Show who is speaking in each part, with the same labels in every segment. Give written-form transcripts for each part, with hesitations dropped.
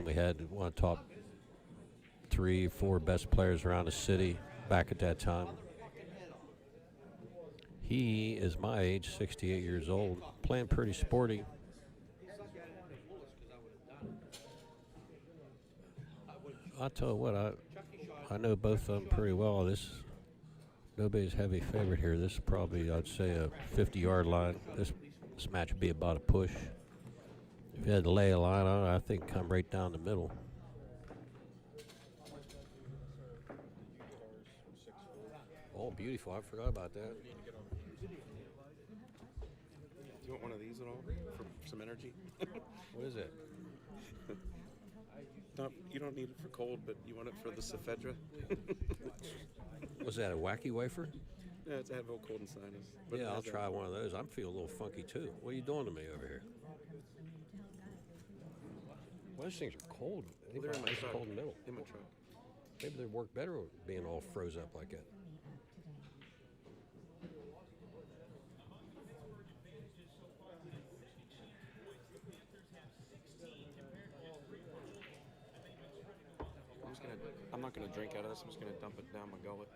Speaker 1: We had one of the top 3, 4 best players around the city back at that time. He is my age, 68 years old, playing pretty sporty. I'll tell you what, I know both of them pretty well. Nobody's heavy favorite here. This is probably, I'd say, a 50-yard line. This match would be about a push. If you had to lay a line on it, I think come right down the middle. Oh, beautiful. I forgot about that.
Speaker 2: Do you want one of these at all for some energy?
Speaker 1: What is it?
Speaker 2: No, you don't need it for cold, but you want it for the Saavedra.
Speaker 1: Was that a wacky wafer?
Speaker 2: Yeah, it's Advil cold and sinus.
Speaker 1: Yeah, I'll try one of those. I'm feeling a little funky too. What are you doing to me over here? Well, those things are cold.
Speaker 2: They're in my truck.
Speaker 1: Cold in the middle.
Speaker 2: In my truck.
Speaker 1: Maybe they work better being all froze up like that.
Speaker 2: I'm not gonna drink out of this. I'm just gonna dump it down my gullet.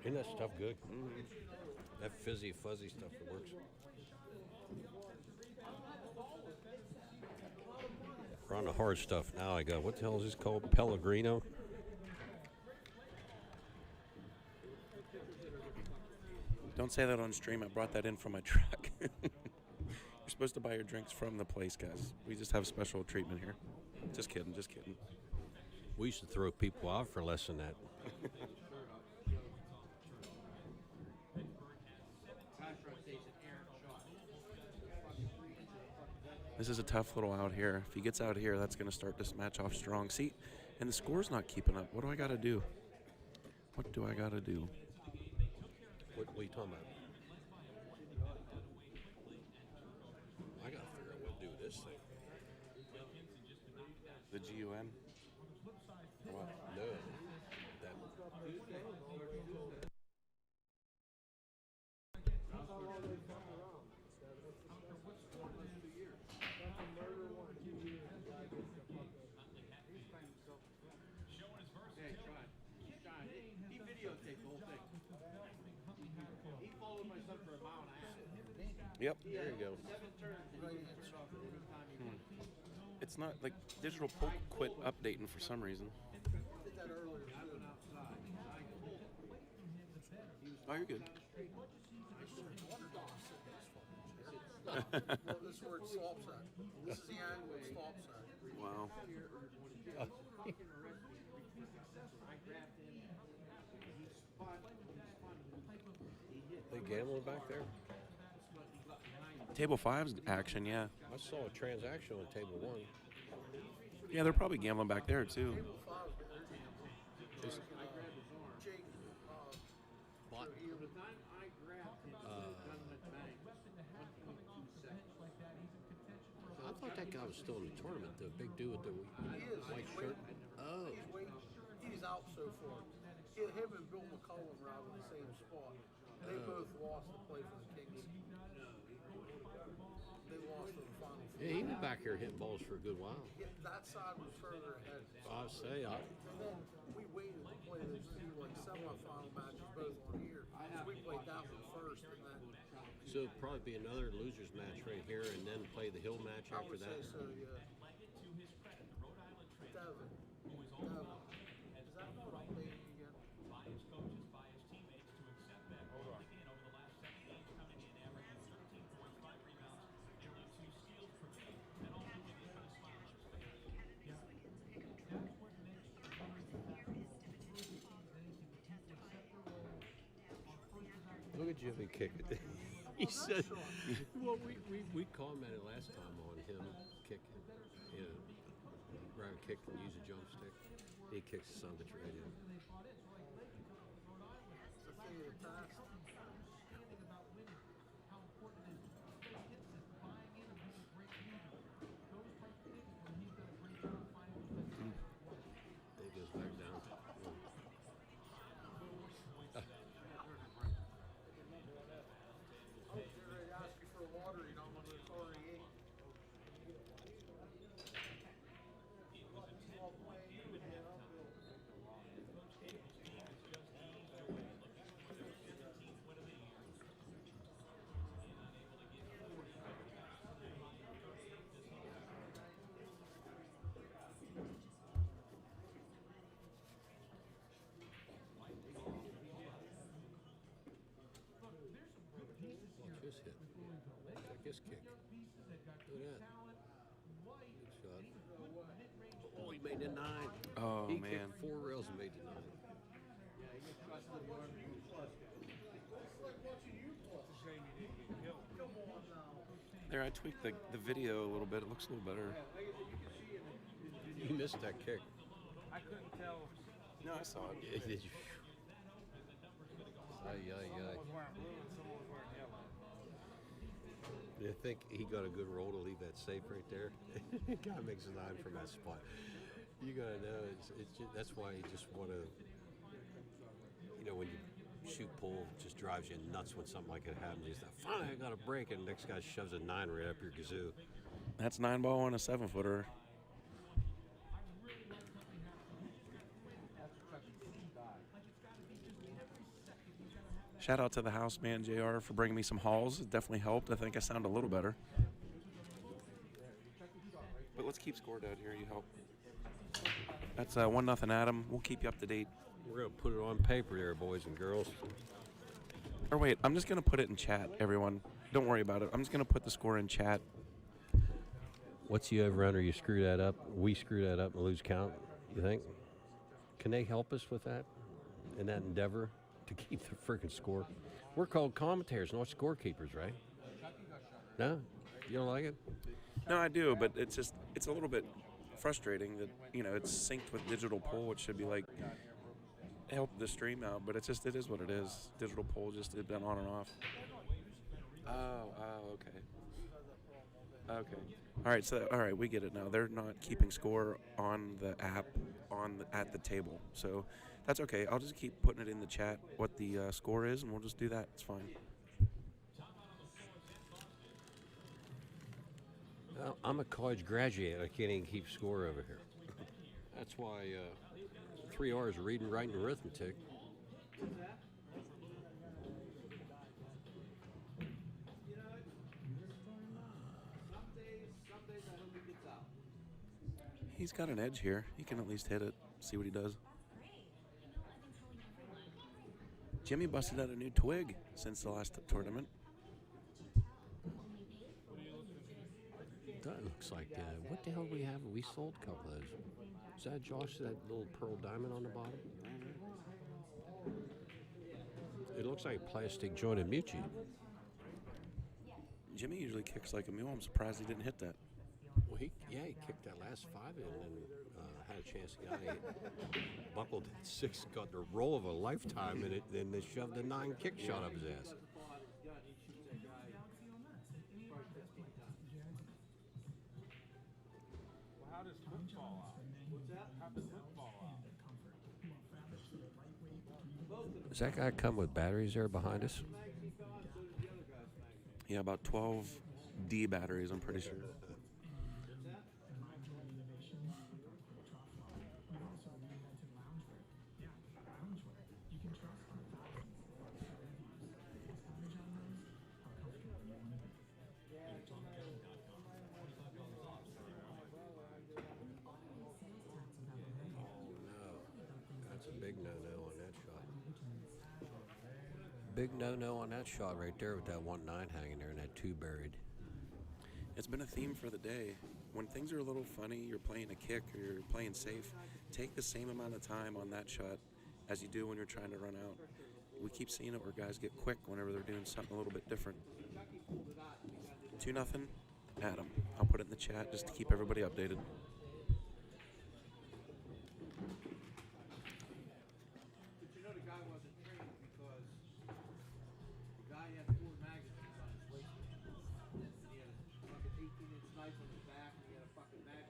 Speaker 1: Isn't that stuff good?
Speaker 2: Mm-hmm.
Speaker 1: That fizzy, fuzzy stuff that works. We're on the hard stuff now. I got, what the hell is this called? Pellegrino?
Speaker 2: Don't say that on stream. I brought that in from my truck. You're supposed to buy your drinks from the place, guys. We just have special treatment here. Just kidding, just kidding.
Speaker 1: We used to throw people out for less than that.
Speaker 2: This is a tough little out here. If he gets out here, that's going to start this match off strong. See, and the score's not keeping up. What do I got to do? What do I got to do?
Speaker 1: What are you talking about? I got to figure out what to do with this thing.
Speaker 2: The GUN?
Speaker 1: What? No. That.
Speaker 3: He videotaped the whole thing. He followed my son for a mile and a half.
Speaker 2: Yep.
Speaker 1: There you go.
Speaker 3: 7 turns and he would turn it off every time he went.
Speaker 2: It's not like digital poke quit updating for some reason.
Speaker 3: Did that earlier. I went outside. I pulled.
Speaker 2: Oh, you're good.
Speaker 3: Well, this is where it slops at. This is the angle it slops at.
Speaker 2: Wow.
Speaker 1: They gambling back there?
Speaker 2: Table 5's action, yeah.
Speaker 1: I saw a transaction on table 1.
Speaker 2: Yeah, they're probably gambling back there, too.
Speaker 1: I thought that guy was still in the tournament, the big dude with the white shirt. Oh.
Speaker 3: He's out so far. Him and Bill McCullum were out in the same spot. They both lost the play for the Kings. They lost in the final four.
Speaker 1: Yeah, he was back here hitting balls for a good while.
Speaker 3: Yeah, that side was further ahead.
Speaker 1: I'll say.
Speaker 3: And then we waited to play those 2 like semifinal matches both on here. So we played that one first, and then
Speaker 1: So it'd probably be another losers match right here, and then play the Hill match
Speaker 3: I
Speaker 1: after
Speaker 3: would
Speaker 1: that.
Speaker 3: say so, yeah. Devin. Is that what I'm thinking again?
Speaker 1: Look at Jimmy kick it. He said, well, we commented last time on him kicking, you know, rather kick than use a jump stick. He kicks the son of a bitch right in.
Speaker 3: It's a thing of the past.
Speaker 1: Then he goes back down. this hit. Check this kick. Look at that. Good shot. Oh, he made the 9.
Speaker 2: Oh,
Speaker 1: he
Speaker 2: man.
Speaker 1: kicked 4 rails and made the 9.
Speaker 2: There, I tweaked the video a little bit. It looks a little better.
Speaker 1: You missed that kick.
Speaker 4: I couldn't tell.
Speaker 2: No, I saw it.
Speaker 1: Did you? Ay, ay,
Speaker 4: Someone
Speaker 1: ay.
Speaker 4: was wearing blue and someone was wearing yellow.
Speaker 1: You think he got a good roll to leave that safe right there? Guy makes a 9 from that spot. You gotta know, that's why you just want to, when you shoot pull, it just drives you nuts when something like it happens. You say, finally, I got a break, and the next guy shoves a 9 right up your kazoo.
Speaker 2: That's 9 ball on a 7-footer. Shout out to the house man, JR, for bringing me some halls. It definitely helped. I think I sound a little better. But let's keep score down here. You help. That's 1-0 Adam. We'll keep you up to date.
Speaker 1: We're going to put it on paper there, boys and girls.
Speaker 2: Or wait, I'm just going to put it in chat, everyone. Don't worry about it. I'm just going to put the score in chat.
Speaker 1: What's the over-under? You screw that up. We screw that up and lose count, you think? Can they help us with that in that endeavor to keep the freaking score? We're called commentators, not scorekeepers, right? No? You don't like it?
Speaker 2: No, I do, but it's a little bit frustrating that, it's synced with digital poll, which should be like help the stream out, but it is what it is. Digital poll just it been on and off. Oh, okay. All right, we get it now. They're not keeping score on the app at the table. So that's okay. I'll just keep putting it in the chat what the score is, and we'll just do that. It's fine.
Speaker 1: Well, I'm a college graduate. I can't even keep score over here. That's why 3 R's, reading, writing, and arithmetic.
Speaker 2: He's got an edge here. He can at least hit it, see what he does. Jimmy busted out a new twig since the last tournament.
Speaker 1: That looks like, what the hell do we have? We sold a couple of those. Is that, Josh, that little pearl diamond on the bottom? It looks like plastic jointed Mucci.
Speaker 2: Jimmy usually kicks like a mule. I'm surprised he didn't hit that.
Speaker 1: Well, he kicked that last 5 in and had a chance to get it. Buckled at 6, got the roll of a lifetime, and then they shoved a 9 kick shot up his ass.
Speaker 4: Well, how does Hook fall out? What's that? How does Hook fall out?
Speaker 1: Does that guy come with batteries there behind us?
Speaker 2: Yeah, about 12 D batteries, I'm pretty sure.
Speaker 1: Big no-no on that shot. Big no-no on that shot right there with that 1-9 hanging there and that 2 buried.
Speaker 2: It's been a theme for the day. When things are a little funny, you're playing a kick or you're playing safe, take the same amount of time on that shot as you do when you're trying to run out. We keep seeing it where guys get quick whenever they're doing something a little bit different. 2-0, Adam. I'll put it in the chat just to keep everybody updated.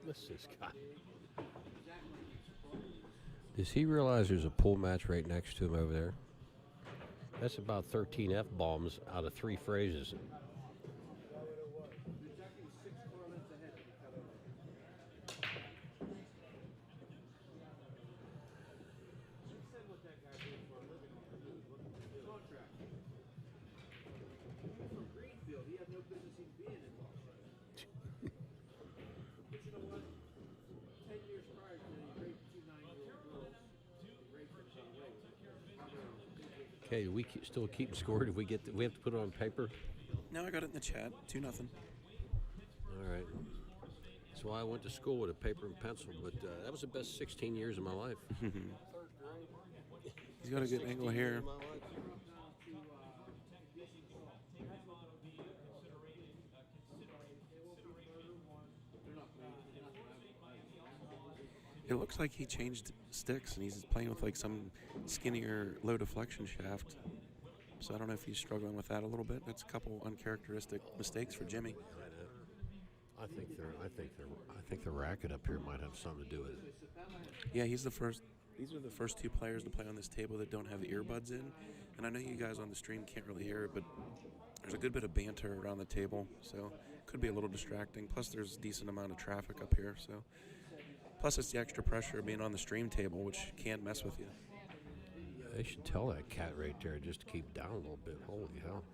Speaker 1: Listen, this guy. Does he realize there's a pool match right next to him over there? That's about 13 F-bombs out of 3 phrases. Okay, do we still keep score? Do we have to put it on paper?
Speaker 2: No, I got it in the chat. 2-0.
Speaker 1: All right. That's why I went to school with a paper and pencil, but that was the best 16 years of my life.
Speaker 2: He's got a good angle here. It looks like he changed sticks and he's playing with like some skinnier low deflection shaft. So I don't know if he's struggling with that a little bit. That's a couple uncharacteristic mistakes for Jimmy.
Speaker 1: I think the racket up here might have something to do with it.
Speaker 2: Yeah, these are the first two players to play on this table that don't have earbuds in. And I know you guys on the stream can't really hear it, but there's a good bit of banter around the table, so could be a little distracting. Plus there's a decent amount of traffic up here, so plus it's the extra pressure of being on the stream table, which can mess with you.
Speaker 1: They should tell that cat right there just to keep down a little bit. Holy hell.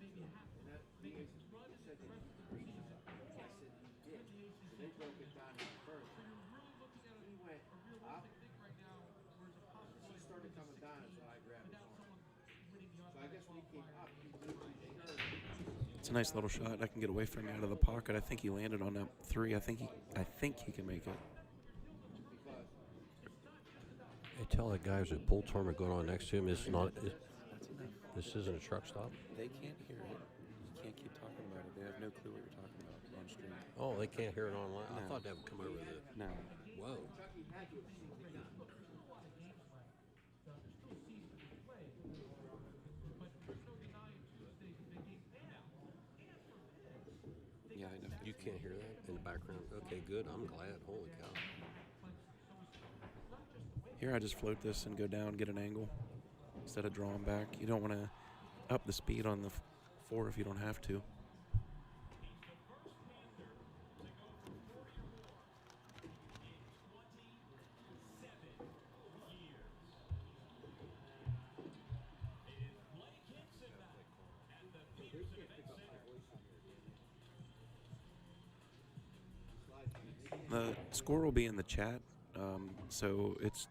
Speaker 2: It's a nice little shot. I can get away from him out of the pocket. I think he landed on that 3. I think he can make it.
Speaker 1: They tell that guy there's a bull tournament going on next to him. This isn't a truck stop.
Speaker 2: They can't hear it. You can't keep talking about it. They have no clue what you're talking about on stream.
Speaker 1: Oh, they can't hear it online.
Speaker 2: No.
Speaker 1: I thought that would come over the.
Speaker 2: No.
Speaker 1: Whoa.
Speaker 2: Yeah, I definitely.
Speaker 1: You can't hear that in the background. Okay, good. I'm glad. Holy cow.
Speaker 2: Here I just float this and go down, get an angle instead of drawing back. You don't want to up the speed on the 4 if you don't have to. The score will be in the chat, so it's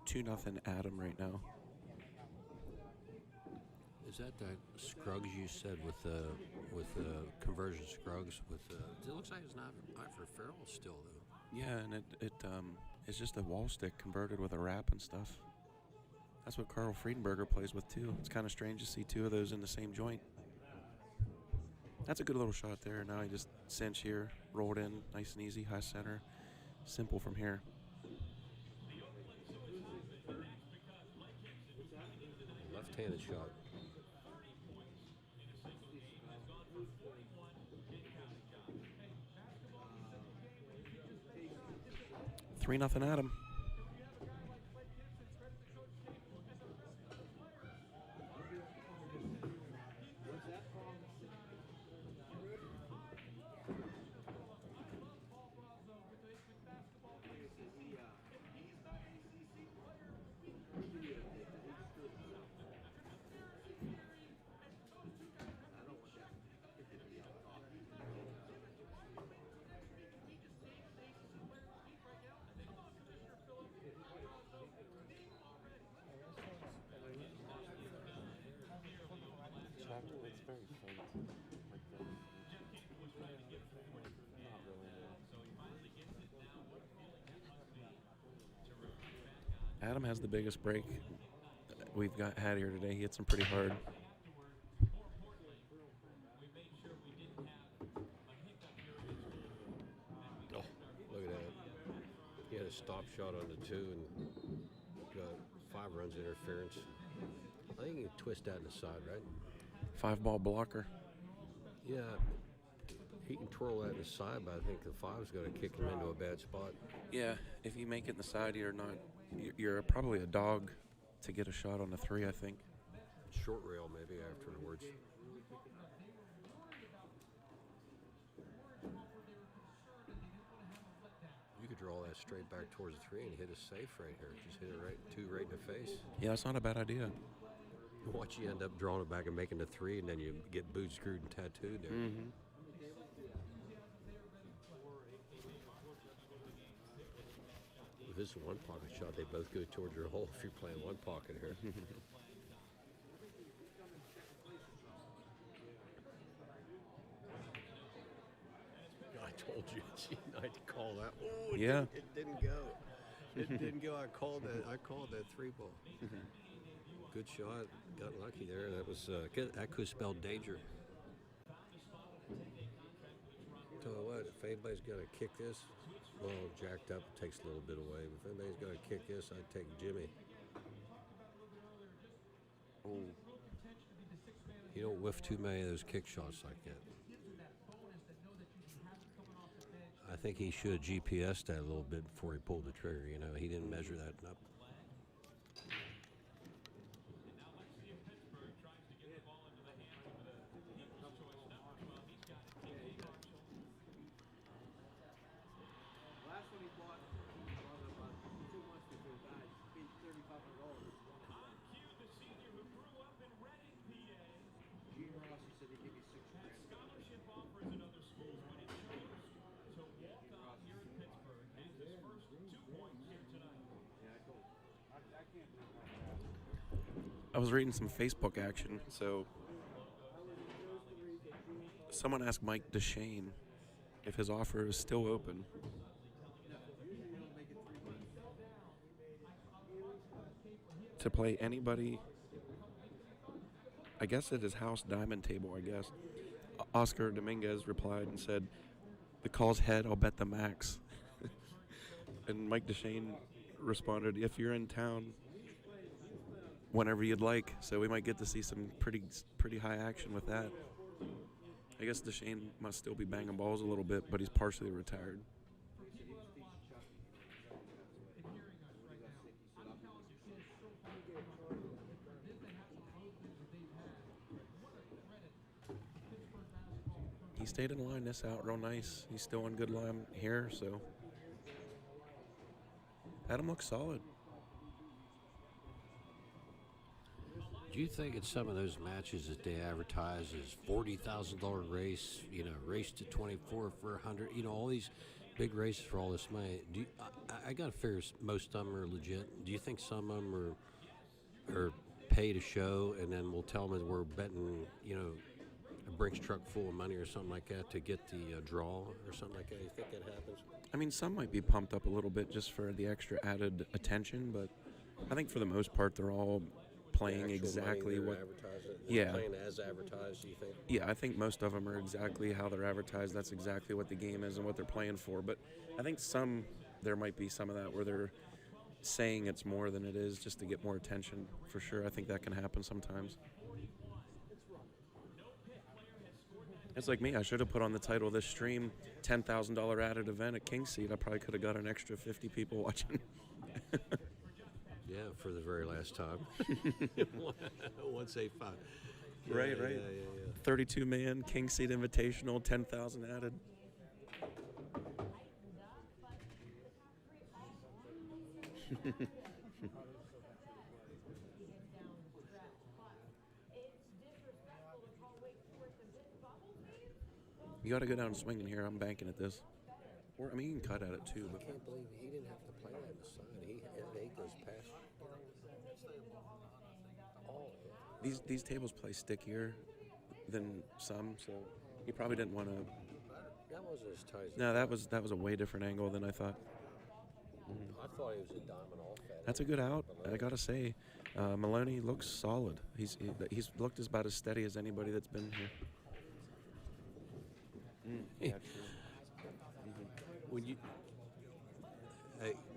Speaker 2: 2-0 Adam right now.
Speaker 1: Is that the Scruggs you said with the conversion Scruggs with it looks like it's not Ivor Farrell still though.
Speaker 2: Yeah, and it's just a wall stick converted with a wrap and stuff. That's what Carl Friedenberger plays with too. It's kind of strange to see 2 of those in the same joint. That's a good little shot there. Now he just cinch here, rolled in, nice and easy, high center, simple from here.
Speaker 1: Left-handed shot.
Speaker 2: Three nothing Adam. Adam has the biggest break we've had here today. He hits him pretty hard.
Speaker 1: Oh, look at that. He had a stop shot on the 2 and got 5 runs interference. I think you can twist that in the side, right?
Speaker 2: 5-ball blocker.
Speaker 1: Yeah, he can twirl that in the side, but I think the 5's going to kick him into a bad spot.
Speaker 2: Yeah, if you make it in the side, you're probably a dog to get a shot on the 3, I think.
Speaker 1: Short rail maybe afterwards. You could draw that straight back towards the 3 and hit a safe right here. Just hit it right in the face.
Speaker 2: Yeah, that's not a bad idea.
Speaker 1: Watch you end up drawing it back and making the 3, and then you get boot screwed and tattooed there.
Speaker 2: Mm-hmm.
Speaker 1: If this is one pocket shot, they both go towards your hole if you're playing one pocket here. I call that. Oh,
Speaker 2: Yeah.
Speaker 1: it didn't go. It didn't go. I called that 3 ball. Good shot. Got lucky there. That was that could spell danger. Tell you what, if anybody's gonna kick this, well, jacked up takes a little bit away. But if anybody's gonna kick this, I'd take Jimmy.
Speaker 2: Oh,
Speaker 1: You don't whiff too many of those kick shots like that. I think he should have GPS'd that a little bit before he pulled the trigger. You know, he didn't measure that up.
Speaker 3: Last one he bought about 2 months before he died. He paid $3,500. Gene Rossi said he'd give me 6 grand.
Speaker 4: Scholarship offers in other schools, but it's yours to walk on here in Pittsburgh and his first 2 points here tonight.
Speaker 3: Yeah, I told him. I can't do that.
Speaker 2: I was reading some Facebook action. So someone asked Mike DeShane if his offer is still open. To play anybody, I guess at his house diamond table, I guess. Oscar Dominguez replied and said, "The call's head, I'll bet the max." And Mike DeShane responded, "If you're in town, whenever you'd like." So we might get to see some pretty high action with that. I guess DeShane must still be banging balls a little bit, but he's partially retired. He stayed in line this out real nice. He's still in good line here, so Adam looks solid.
Speaker 1: Do you think in some of those matches that they advertise as $40,000 race, you know, race to 24 for 100, you know, all these big races for all this money? I got to figure most of them are legit. Do you think some of them are pay to show, and then we'll tell them that we're betting, you know, a Brinks truck full of money or something like that to get the draw or something like that? You think that happens?
Speaker 2: I mean, some might be pumped up a little bit just for the extra added attention, but I think for the most part they're all playing exactly what. Yeah.
Speaker 1: Playing as advertised, do you think?
Speaker 2: Yeah, I think most of them are exactly how they're advertised. That's exactly what the game is and what they're playing for. But I think there might be some of that where they're saying it's more than it is just to get more attention. For sure, I think that can happen sometimes. It's like me. I should have put on the title of this stream, $10,000 added event at King Seat. I probably could have got an extra 50 people watching.
Speaker 1: Yeah, for the very last time. 185.
Speaker 2: Right.
Speaker 1: Yeah.
Speaker 2: 32-man King Seat Invitational, 10,000 added. You got to go down swinging here. I'm banking at this. Or, I mean, you can cut at it too. But
Speaker 1: I can't believe he didn't have to play that in the side. He goes past.
Speaker 2: these tables play stickier than some, so he probably didn't want to.
Speaker 1: That wasn't as tight as
Speaker 2: No, that was a way different angle than I thought.
Speaker 1: I thought he was a diamond off that.
Speaker 2: That's a good out. I gotta say, Maloney looks solid. He's looked about as steady as anybody that's been here. Yeah, true.
Speaker 1: When you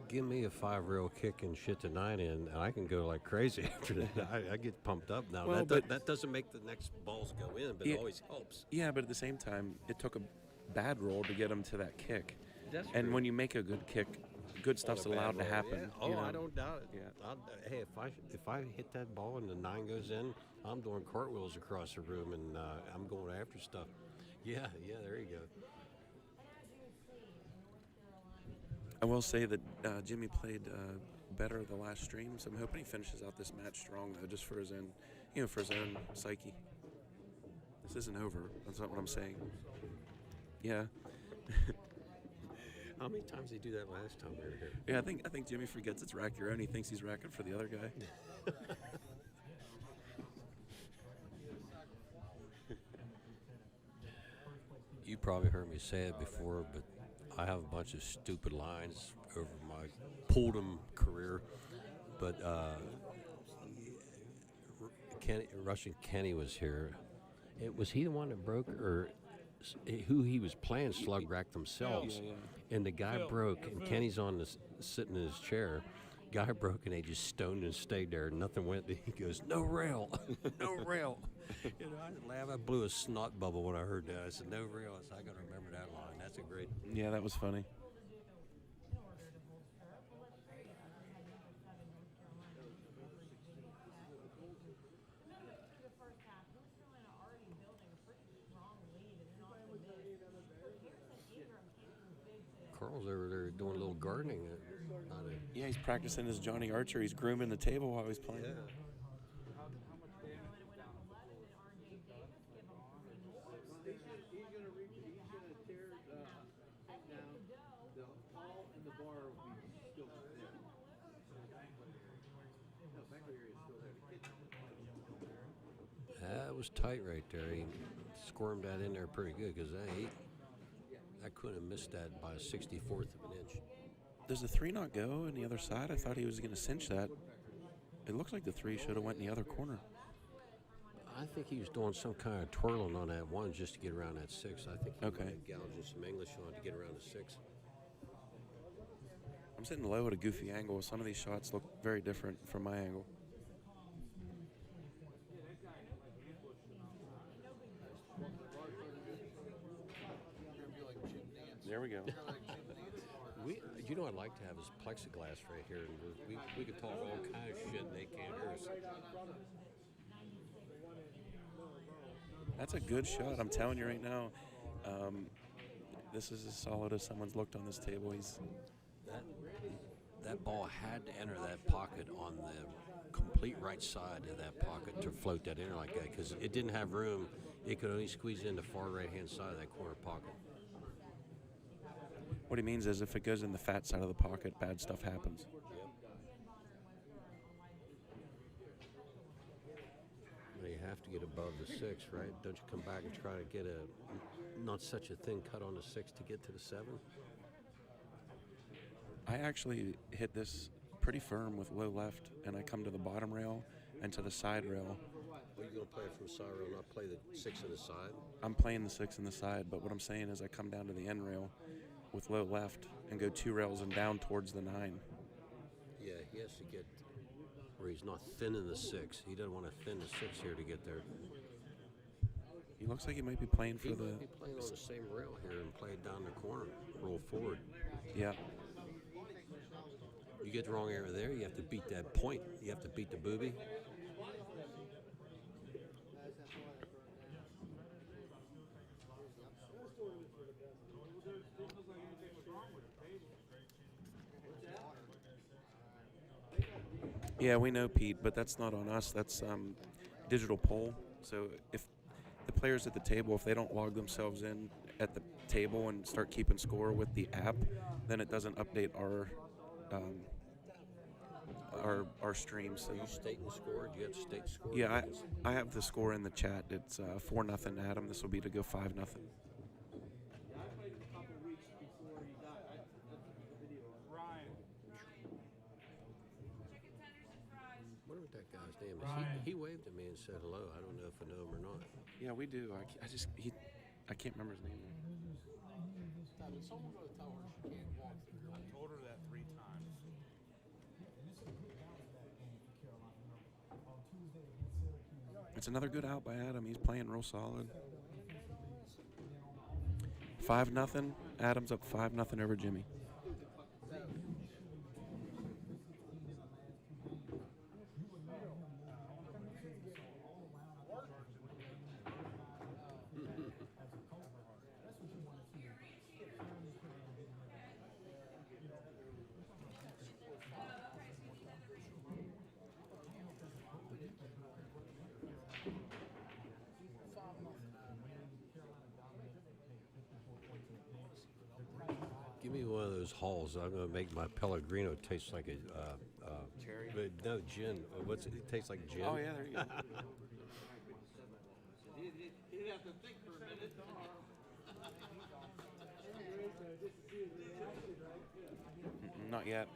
Speaker 1: give me a 5-rail kick and shit to 9 in, and I can go like crazy after that. I get pumped up now.
Speaker 2: Well,
Speaker 1: that doesn't make the next balls go in, but
Speaker 2: Yeah.
Speaker 1: it always helps.
Speaker 2: Yeah, but at the same time, it took a bad roll to get him to that kick.
Speaker 1: That's
Speaker 2: And
Speaker 1: true.
Speaker 2: when you make a good kick, good stuff's
Speaker 1: On a bad
Speaker 2: allowed to
Speaker 1: roll,
Speaker 2: happen.
Speaker 1: yeah.
Speaker 2: you
Speaker 1: Oh,
Speaker 2: know?
Speaker 1: I don't doubt it.
Speaker 2: Yeah.
Speaker 1: Hey, if I hit that ball and the 9 goes in, I'm doing cartwheels across the room, and I'm going after stuff. Yeah, there you go.
Speaker 2: I will say that Jimmy played better the last stream, so I'm hoping he finishes out this match strong, though, just for his own, for his own psyche. This isn't over. That's not what I'm saying. Yeah.
Speaker 1: How many times did he do that last time we were here?
Speaker 2: Yeah, I think Jimmy forgets it's rack your own. He thinks he's racking for the other guy.
Speaker 1: You probably heard me say it before, but I have a bunch of stupid lines over my pulled 'em career, but Russian Kenny was here. Was he the one that broke, or who he was playing slug rack themselves? And the guy broke, and Kenny's on this sitting in his chair. Guy broke, and they just stoned and stayed there. Nothing went. He goes, "No rail, no rail." I laughed. I blew a snot bubble when I heard that. I said, "No rail." I said, I got to remember that line. That's a great.
Speaker 2: Yeah, that was funny.
Speaker 1: Carl's over there doing a little gardening.
Speaker 2: Yeah, he's practicing his Johnny Archer. He's grooming the table while he's playing.
Speaker 1: Yeah.
Speaker 3: He's gonna tear down the hall and the bar will be still there. No, banquet area is still there. The kitchen.
Speaker 1: That was tight right there. He squirmed that in there pretty good because I couldn't have missed that by a 64th of an inch.
Speaker 2: Does the 3 not go on the other side? I thought he was going to cinch that. It looks like the 3 should have went in the other corner.
Speaker 1: I think he was doing some kind of twirling on that 1 just to get around that 6. I think he
Speaker 2: Okay.
Speaker 1: might have gouged some English on to get around the 6.
Speaker 2: I'm sitting low at a goofy angle. Some of these shots look very different from my angle. There we go.
Speaker 1: You know, I'd like to have his plexiglass right here, and we could talk all kinds of shit, and they can't hear us.
Speaker 2: That's a good shot. I'm telling you right now. This is as solid as someone's looked on this table.
Speaker 1: That ball had to enter that pocket on the complete right side of that pocket to float that in like that, because it didn't have room. It could only squeeze in the far right-hand side of that corner pocket.
Speaker 2: What he means is if it goes in the fat side of the pocket, bad stuff happens.
Speaker 1: You have to get above the 6, right? Don't you come back and try to get not such a thin cut on the 6 to get to the 7?
Speaker 2: I actually hit this pretty firm with low left, and I come to the bottom rail and to the side rail.
Speaker 1: Are you going to play it from the side rail, not play the 6 in the side?
Speaker 2: I'm playing the 6 in the side, but what I'm saying is I come down to the end rail with low left and go 2 rails and down towards the 9.
Speaker 1: Yeah, he has to get where he's not thinning the 6. He doesn't want to thin the 6 here to get there.
Speaker 2: He looks like he might be playing for
Speaker 1: He might be playing on the same rail here and play it down the corner, roll forward.
Speaker 2: Yeah.
Speaker 1: You get the wrong area there, you have to beat that point. You have to beat the booby.
Speaker 2: Yeah, we know, Pete, but that's not on us. That's digital poll. So if the players at the table, if they don't log themselves in at the table and start keeping score with the app, then it doesn't update our streams. So
Speaker 1: Are you stating the score? Do you have to state the score?
Speaker 2: yeah, I have the score in the chat. It's 4-0 Adam. This will be to go 5-0.
Speaker 1: I wonder what that guy's name is. He waved at me and said hello. I don't know if I know him or not.
Speaker 2: Yeah, we do. I can't remember his name.
Speaker 3: Did someone go to tell her she can't walk through?
Speaker 5: I told her that 3 times.
Speaker 2: It's another good out by Adam. He's playing real solid. 5-0. Adam's up 5-0 over Jimmy.
Speaker 1: Give me one of those halls. I'm going to make my Pellegrino taste like a
Speaker 2: Cherry?
Speaker 1: but no, gin. What's it? It tastes like gin.
Speaker 2: Oh, yeah, there you go.
Speaker 3: He'd have to think for a minute.
Speaker 2: Not yet.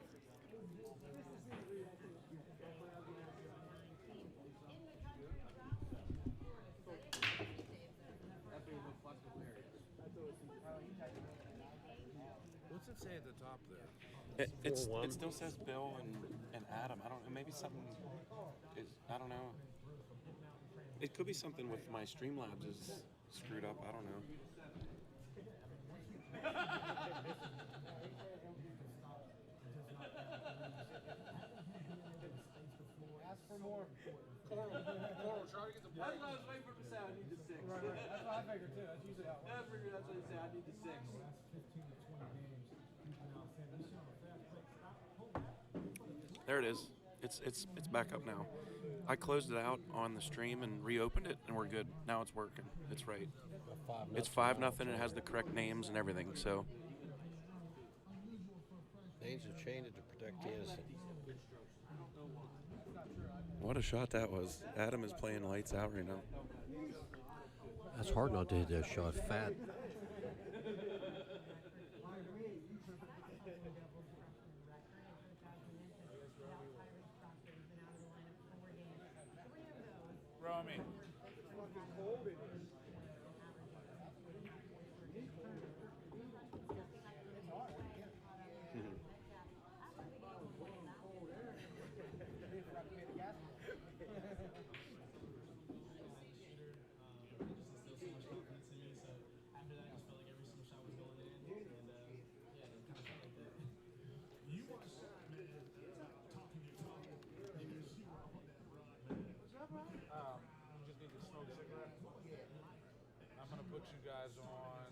Speaker 5: What's it say at the top there?
Speaker 2: It
Speaker 1: 4-1.
Speaker 2: still says Bill and Adam. I don't know. Maybe something is. I don't know. It could be something with my Streamlabs is screwed up. I don't know.
Speaker 3: Ask for more. Coral, try to get the break.
Speaker 6: That's what I was waiting for him to say. I need the 6.
Speaker 3: Right. That's what I figured too. That's usually how it
Speaker 6: I figured that's what he said. I need the 6.
Speaker 2: There it is. It's back up now. I closed it out on the stream and reopened it, and we're good. Now it's working. It's right. It's 5-0. It has the correct names and everything. So
Speaker 1: Names are changed to protect the innocent.
Speaker 2: what a shot that was. Adam is playing lights out right now.
Speaker 1: That's hard not to hit that shot fat.
Speaker 5: Romy. You just need to smoke a cigarette? I'm going to put you guys on.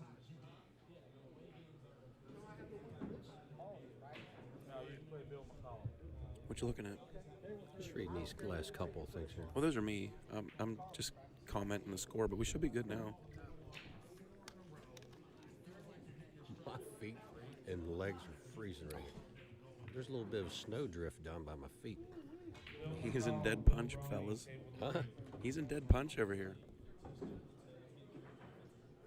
Speaker 5: No, you play Bill McCollum.
Speaker 2: What you looking at?
Speaker 1: Just reading these last couple of things here.
Speaker 2: Well, those are me. I'm just commenting the score, but we should be good now.
Speaker 1: My feet and legs are freezing right now. There's a little bit of snow drift down by my feet.
Speaker 2: He's in dead punch, fellas.
Speaker 1: Huh?
Speaker 2: He's in dead punch over here.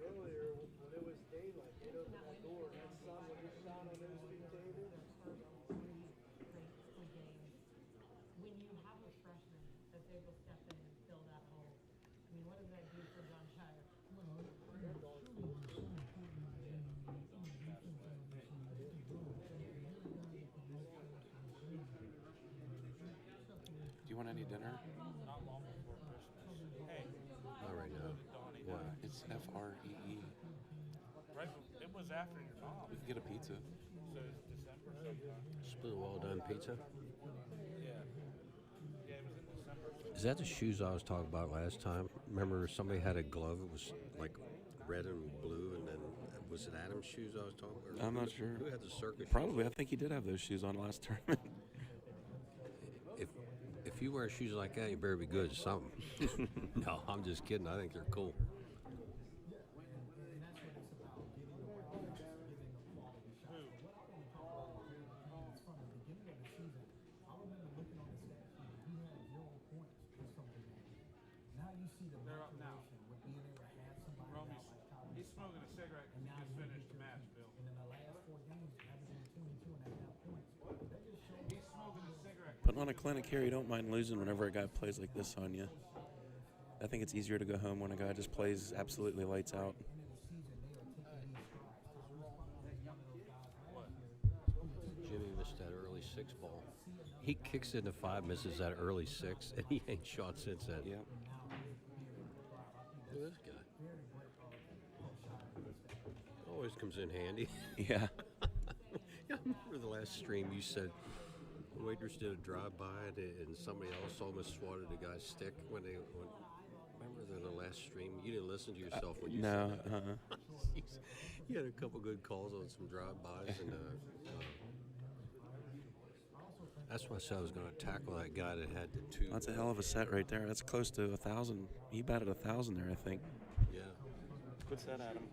Speaker 3: Earlier, when it was daylight, they'd open that door and that sun would just shine on those big tables.
Speaker 7: When you have a freshman that they will step in and fill that hole, I mean, what does that do for John Shire?
Speaker 2: Do you want any dinner?
Speaker 5: Not long before Christmas. Hey,
Speaker 1: Not right now.
Speaker 5: Donnie.
Speaker 1: Why?
Speaker 2: It's Free.
Speaker 5: Right, it was after your mom.
Speaker 2: We can get a pizza.
Speaker 5: So it's December sometime.
Speaker 1: Spoon well done pizza.
Speaker 5: Yeah. Yeah, it was in December.
Speaker 1: Is that the shoes I was talking about last time? Remember somebody had a glove, it was like red and blue, and then was it Adam's shoes I was talking about?
Speaker 2: I'm not sure.
Speaker 1: Who had the circus
Speaker 2: Probably. I
Speaker 1: shoes?
Speaker 2: think he did have those shoes on last tournament.
Speaker 1: If you wear shoes like that, you better be good at something. No, I'm just kidding. I think they're cool.
Speaker 5: They're up now. Romy's, he's smoking a cigarette because he just finished the match, Bill. He's smoking a cigarette.
Speaker 2: Putting on a clinic here, you don't mind losing whenever a guy plays like this on you. I think it's easier to go home when a guy just plays absolutely lights out.
Speaker 1: Jimmy missed that early 6 ball. He kicks into 5, misses that early 6, and he ain't shot since then.
Speaker 2: Yeah.
Speaker 1: Look at this guy. Always comes in handy.
Speaker 2: Yeah.
Speaker 1: Yeah, I remember the last stream you said the waitress did a drive-by and somebody else almost swatted a guy's stick when remember the last stream? You didn't listen to yourself when you
Speaker 2: No.
Speaker 1: said that. Jeez. You had a couple good calls on some drive-bys, and that's why I said I was going to tackle that guy that had the 2.
Speaker 2: That's a hell of a set right there. That's close to 1,000. He batted 1,000 there, I think.
Speaker 1: Yeah.
Speaker 2: What's that, Adam?